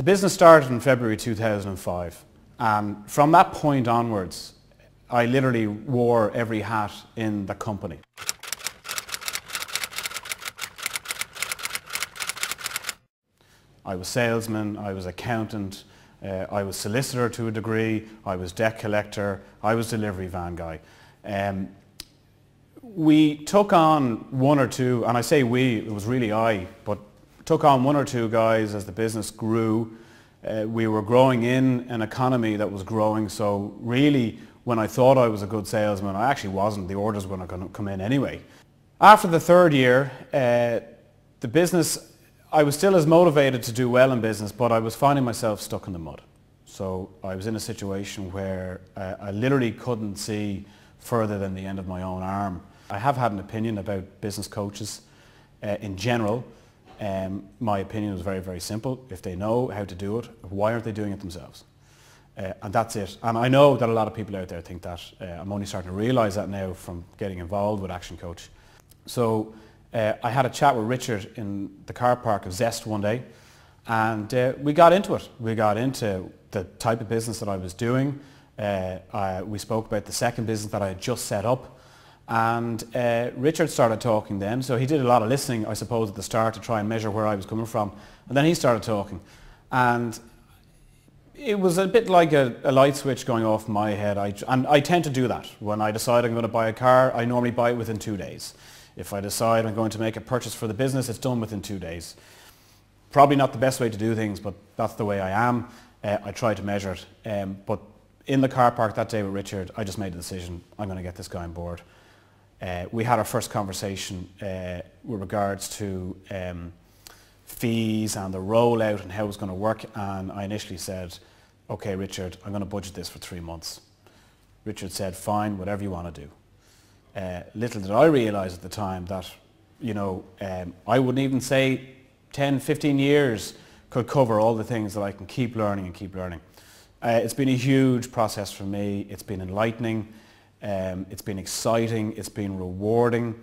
The business started in February 2005, and from that point onwards I literally wore every hat in the company. I was salesman, I was accountant, I was solicitor to a degree, I was debt collector, I was delivery van guy. We took on one or two, and I say we, it was really I, but took on one or two guys as the business grew. We were growing in an economy that was growing, so really when I thought I was a good salesman, I actually wasn't. The orders weren't going to come in anyway. After the third year, the business, I was still as motivated to do well in business, but I was finding myself stuck in the mud. So I was in a situation where I literally couldn't see further than the end of my own arm. I have had an opinion about business coaches in general. My opinion is very, very simple. If they know how to do it, why aren't they doing it themselves? And that's it. And I know that a lot of people out there think that. I'm only starting to realise that now from getting involved with Action Coach. So I had a chat with Richard in the car park of Zest one day, and we got into it. We got into the type of business that I was doing. We spoke about the second business that I had just set up, and Richard started talking then. So he did a lot of listening, I suppose, at the start to try and measure where I was coming from, and then he started talking, and it was a bit like a light switch going off in my head. And I tend to do that. When I decide I'm going to buy a car, I normally buy it within 2 days. If I decide I'm going to make a purchase for the business, it's done within 2 days. Probably not the best way to do things, but that's the way I am. I try to measure it. But in the car park that day with Richard, I just made the decision, I'm going to get this guy on board. We had our first conversation with regards to fees and the rollout and how it was going to work, and I initially said, okay Richard, I'm going to budget this for 3 months. Richard said, fine, whatever you want to do. Little did I realise at the time that, you know, I wouldn't even say 10, 15 years could cover all the things that I can keep learning and keep learning. It's been a huge process for me. It's been enlightening. It's been exciting. It's been rewarding.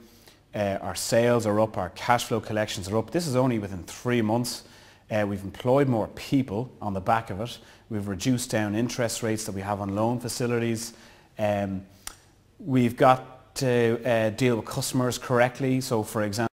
Our sales are up. Our cash flow collections are up. This is only within 3 months. We've employed more people on the back of it. We've reduced down interest rates that we have on loan facilities. We've got to deal with customers correctly. So for example,